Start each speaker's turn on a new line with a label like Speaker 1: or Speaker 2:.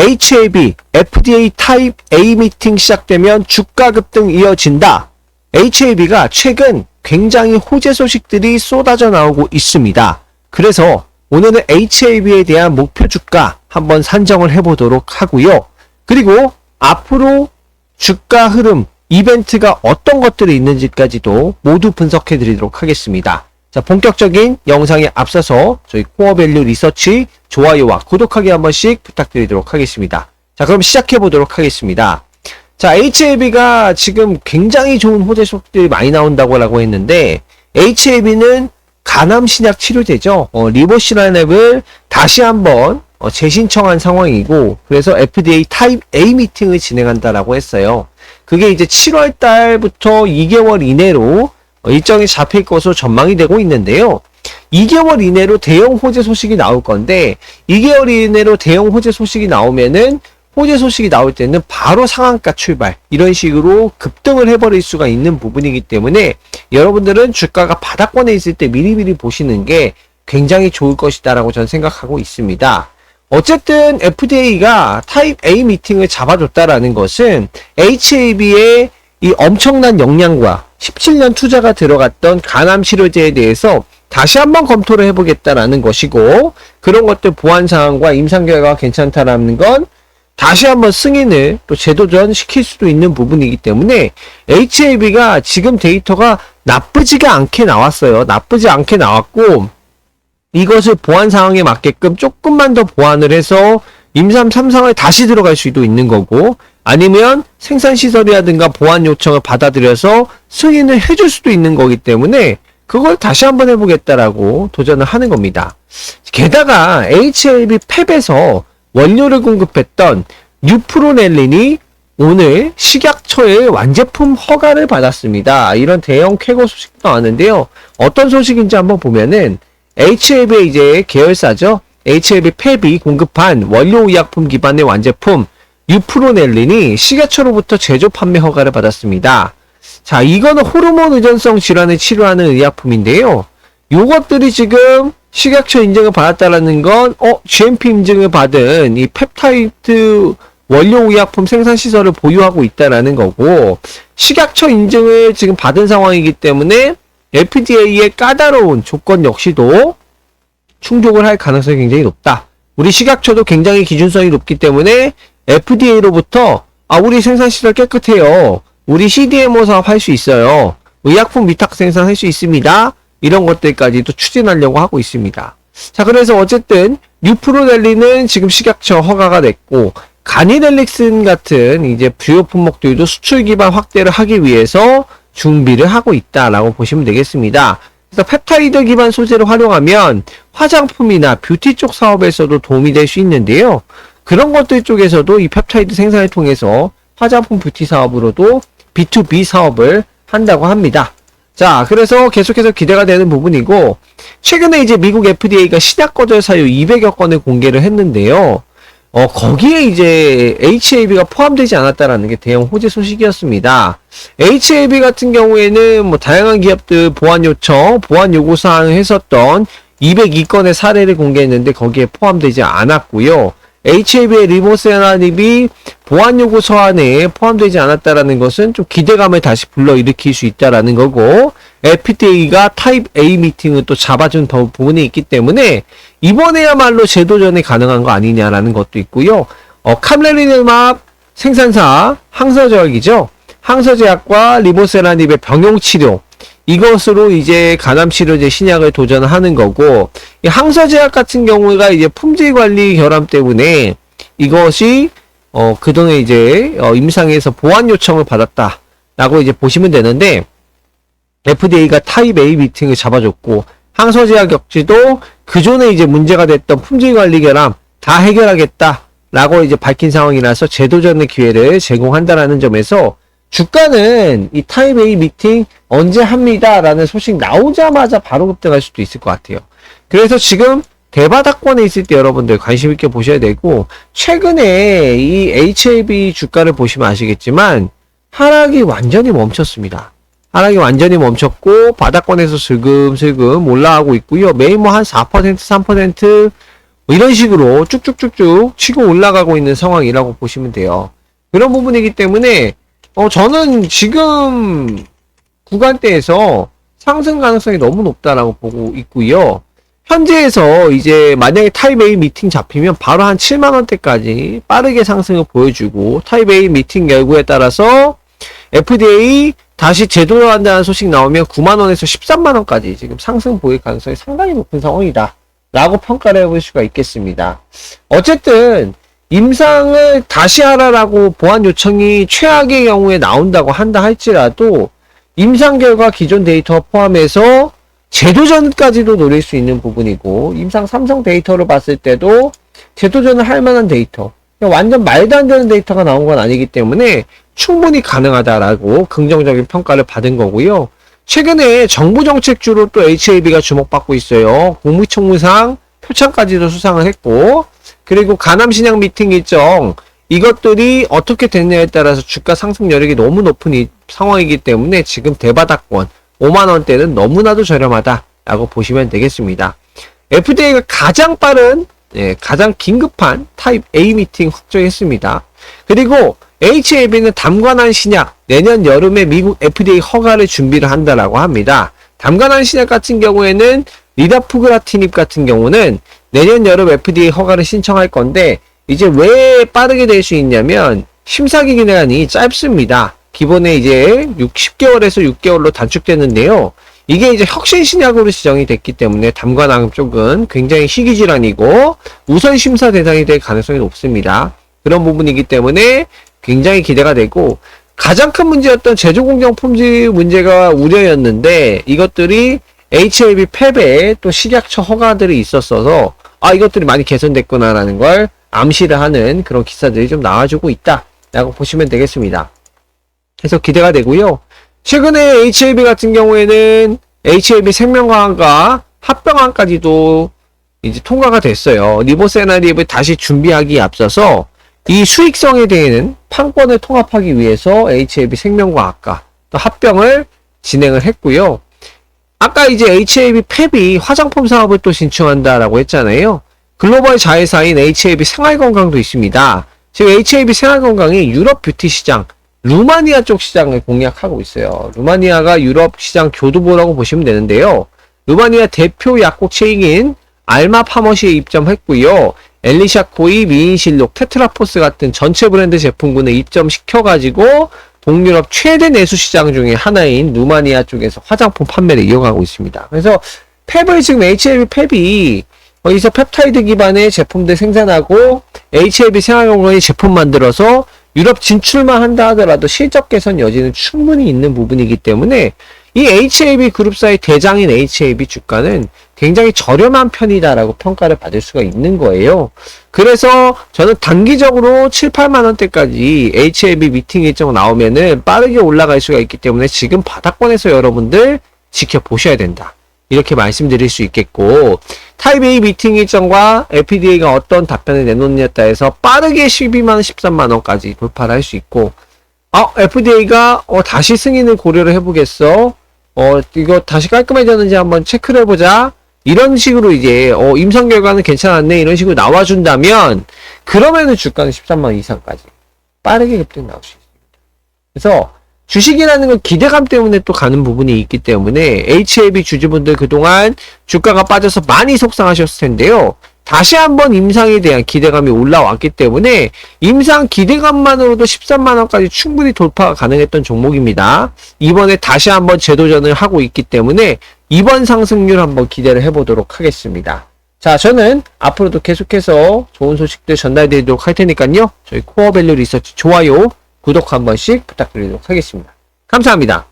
Speaker 1: HAB, FDA 타입 A 미팅 시작되면 주가 급등 이어진다. HAB가 최근 굉장히 호재 소식들이 쏟아져 나오고 있습니다. 그래서 오늘은 HAB에 대한 목표 주가 한번 산정을 해보도록 하고요. 그리고 앞으로 주가 흐름, 이벤트가 어떤 것들이 있는지까지도 모두 분석해 드리도록 하겠습니다. 자, 본격적인 영상에 앞서서 저희 코어밸류 리서치 좋아요와 구독하기 한 번씩 부탁드리도록 하겠습니다. 자, 그럼 시작해 보도록 하겠습니다. 자, HAB가 지금 굉장히 좋은 호재 소식들이 많이 나온다고 했는데, HAB는 간암 신약 치료제죠. 리보시라랩을 다시 한번 재신청한 상황이고, 그래서 FDA 타입 A 미팅을 진행한다라고 했어요. 그게 이제 7월 달부터 2개월 이내로 일정이 잡힐 것으로 전망이 되고 있는데요. 2개월 이내로 대형 호재 소식이 나올 건데, 2개월 이내로 대형 호재 소식이 나오면은, 호재 소식이 나올 때는 바로 상한가 출발, 이런 식으로 급등을 해버릴 수가 있는 부분이기 때문에 여러분들은 주가가 바닥권에 있을 때 미리미리 보시는 게 굉장히 좋을 것이다라고 저는 생각하고 있습니다. 어쨌든 FDA가 타입 A 미팅을 잡아줬다라는 것은 HAB의 이 엄청난 역량과 17년 투자가 들어갔던 간암 치료제에 대해서 다시 한번 검토를 해보겠다라는 것이고, 그런 것들 보완 사항과 임상 결과가 괜찮다라는 건 다시 한번 승인을 또 재도전 시킬 수도 있는 부분이기 때문에 HAB가 지금 데이터가 나쁘지가 않게 나왔어요. 나쁘지 않게 나왔고, 이것을 보완 상황에 맞게끔 조금만 더 보완을 해서 임상 3상을 다시 들어갈 수도 있는 거고, 아니면 생산시설이라든가 보완 요청을 받아들여서 승인을 해줄 수도 있는 거기 때문에 그걸 다시 한번 해보겠다라고 도전을 하는 겁니다. 게다가 HAB 팹에서 원료를 공급했던 뉴프로넬린이 오늘 식약처의 완제품 허가를 받았습니다. 이런 대형 쾌거 소식도 나왔는데요. 어떤 소식인지 한번 보면은 HAB의 이제 계열사죠. HAB 팹이 공급한 원료 의약품 기반의 완제품 뉴프로넬린이 식약처로부터 제조 판매 허가를 받았습니다. 자, 이거는 호르몬 의존성 질환을 치료하는 의약품인데요. 요것들이 지금 식약처 인증을 받았다라는 건, GMP 인증을 받은 이 펩타이드 원료 의약품 생산 시설을 보유하고 있다라는 거고, 식약처 인증을 지금 받은 상황이기 때문에 FDA의 까다로운 조건 역시도 충족을 할 가능성이 굉장히 높다. 우리 식약처도 굉장히 기준성이 높기 때문에 FDA로부터 우리 생산시설 깨끗해요. 우리 CDMO 사업 할 수 있어요. 의약품 위탁 생산할 수 있습니다. 이런 것들까지도 추진하려고 하고 있습니다. 자, 그래서 어쨌든 뉴프로넬린은 지금 식약처 허가가 됐고, 가니델릭슨 같은 이제 주요 품목들도 수출 기반 확대를 하기 위해서 준비를 하고 있다라고 보시면 되겠습니다. 그래서 펩타이드 기반 소재를 활용하면 화장품이나 뷰티 쪽 사업에서도 도움이 될 수 있는데요. 그런 것들 쪽에서도 이 펩타이드 생산을 통해서 화장품 뷰티 사업으로도 B2B 사업을 한다고 합니다. 자, 그래서 계속해서 기대가 되는 부분이고, 최근에 이제 미국 FDA가 신약 거절 사유 200여 건을 공개를 했는데요. 거기에 이제 HAB가 포함되지 않았다라는 게 대형 호재 소식이었습니다. HAB 같은 경우에는 뭐 다양한 기업들 보완 요청, 보완 요구 사항을 했었던 202건의 사례를 공개했는데 거기에 포함되지 않았고요. HAB의 리보세라닙이 보완 요구 서한에 포함되지 않았다라는 것은 좀 기대감을 다시 불러일으킬 수 있다라는 거고, FDA가 타입 A 미팅을 또 잡아준 부분이 있기 때문에 이번에야말로 재도전이 가능한 거 아니냐라는 것도 있고요. 캄레리네맙 생산사 항서제약이죠. 항서제약과 리보세라닙의 병용치료, 이것으로 이제 간암치료제 신약을 도전하는 거고, 이 항서제약 같은 경우가 이제 품질관리 결함 때문에 이것이 그동안 이제 임상에서 보완 요청을 받았다라고 이제 보시면 되는데, FDA가 타입 A 미팅을 잡아줬고, 항서제약 역시도 그전에 이제 문제가 됐던 품질관리 결함 다 해결하겠다라고 이제 밝힌 상황이라서 재도전의 기회를 제공한다라는 점에서 주가는 이 타입 A 미팅 언제 합니다라는 소식 나오자마자 바로 급등할 수도 있을 것 같아요. 그래서 지금 대바닥권에 있을 때 여러분들 관심 있게 보셔야 되고, 최근에 이 HAB 주가를 보시면 아시겠지만 하락이 완전히 멈췄습니다. 하락이 완전히 멈췄고 바닥권에서 슬금슬금 올라가고 있고요. 매일 뭐 한 4%, 3% 뭐 이런 식으로 쭉쭉쭉쭉 치고 올라가고 있는 상황이라고 보시면 돼요. 그런 부분이기 때문에 저는 지금 구간대에서 상승 가능성이 너무 높다라고 보고 있고요. 현재에서 이제 만약에 타입 A 미팅 잡히면 바로 한 7만원대까지 빠르게 상승을 보여주고, 타입 A 미팅 결과에 따라서 FDA 다시 재도전한다는 소식 나오면 9만원에서 13만원까지 지금 상승 보일 가능성이 상당히 높은 상황이다 라고 평가를 해볼 수가 있겠습니다. 어쨌든 임상을 다시 하라라고 보안 요청이 최악의 경우에 나온다고 한다 할지라도 임상 결과 기존 데이터 포함해서 재도전까지도 노릴 수 있는 부분이고, 임상 삼성 데이터를 봤을 때도 재도전을 할 만한 데이터, 완전 말도 안 되는 데이터가 나온 건 아니기 때문에 충분히 가능하다라고 긍정적인 평가를 받은 거고요. 최근에 정부정책주로 또 HAB가 주목받고 있어요. 국무총무상 표창까지도 수상을 했고, 그리고 가남신약 미팅 일정, 이것들이 어떻게 됐냐에 따라서 주가 상승 여력이 너무 높은 상황이기 때문에 지금 대바닥권 5만원대는 너무나도 저렴하다라고 보시면 되겠습니다. FDA가 가장 빠른, 가장 긴급한 타입 A 미팅 확정했습니다. 그리고 HAB는 담관한 신약 내년 여름에 미국 FDA 허가를 준비를 한다라고 합니다. 담관한 신약 같은 경우에는 리다푸그라티닙 같은 경우는 내년 여름 FDA 허가를 신청할 건데, 이제 왜 빠르게 될 수 있냐면 심사 기간이 짧습니다. 기본에 이제 10개월에서 6개월로 단축되는데요. 이게 이제 혁신 신약으로 지정이 됐기 때문에 담관항 쪽은 굉장히 희귀 질환이고 우선 심사 대상이 될 가능성이 높습니다. 그런 부분이기 때문에 굉장히 기대가 되고, 가장 큰 문제였던 제조 공정 품질 문제가 우려였는데 이것들이 HAB 폐배에 또 식약처 허가들이 있었어서 이것들이 많이 개선됐구나라는 걸 암시를 하는 그런 기사들이 좀 나와주고 있다라고 보시면 되겠습니다. 그래서 기대가 되고요. 최근에 HAB 같은 경우에는 HAB 생명과학과 합병안까지도 이제 통과가 됐어요. 리보세나립을 다시 준비하기에 앞서서 이 수익성에 대해는 판권을 통합하기 위해서 HAB 생명과학과 또 합병을 진행을 했고요. 아까 이제 HAB 팹이 화장품 사업을 또 진출한다라고 했잖아요. 글로벌 자회사인 HAB 생활건강도 있습니다. 지금 HAB 생활건강이 유럽 뷰티 시장, 루마니아 쪽 시장을 공략하고 있어요. 루마니아가 유럽 시장 교두보라고 보시면 되는데요. 루마니아 대표 약국 체인인 알마 파머시에 입점했고요. 엘리샤코이, 미인실록, 테트라포스 같은 전체 브랜드 제품군을 입점시켜가지고 동유럽 최대 내수 시장 중에 하나인 루마니아 쪽에서 화장품 판매를 이어가고 있습니다. 그래서 펩을 지금 HAB 펩이 여기서 펩타이드 기반의 제품들 생산하고 HAB 생활건강의 제품 만들어서 유럽 진출만 한다 하더라도 실적 개선 여지는 충분히 있는 부분이기 때문에 이 HAB 그룹사의 대장인 HAB 주가는 굉장히 저렴한 편이다라고 평가를 받을 수가 있는 거예요. 그래서 저는 단기적으로 7, 8만원대까지 HAB 미팅 일정 나오면은 빠르게 올라갈 수가 있기 때문에 지금 바닥권에서 여러분들 지켜보셔야 된다, 이렇게 말씀드릴 수 있겠고, 타입 A 미팅 일정과 FDA가 어떤 답변을 내놓느냐에 따라서 빠르게 12만원, 13만원까지 돌파를 할 수 있고, FDA가 다시 승인을 고려를 해보겠어, 이거 다시 깔끔해졌는지 한번 체크를 해보자, 이런 식으로 이제 임상 결과는 괜찮았네, 이런 식으로 나와준다면 그러면은 주가는 13만원 이상까지 빠르게 급등 나올 수 있습니다. 그래서 주식이라는 건 기대감 때문에 또 가는 부분이 있기 때문에 HAB 주주분들 그동안 주가가 빠져서 많이 속상하셨을 텐데요. 다시 한번 임상에 대한 기대감이 올라왔기 때문에 임상 기대감만으로도 13만원까지 충분히 돌파가 가능했던 종목입니다. 이번에 다시 한번 재도전을 하고 있기 때문에 이번 상승률 한번 기대를 해보도록 하겠습니다. 자, 저는 앞으로도 계속해서 좋은 소식들 전달드리도록 할 테니까요. 저희 코어밸류 리서치 좋아요, 구독 한 번씩 부탁드리도록 하겠습니다. 감사합니다.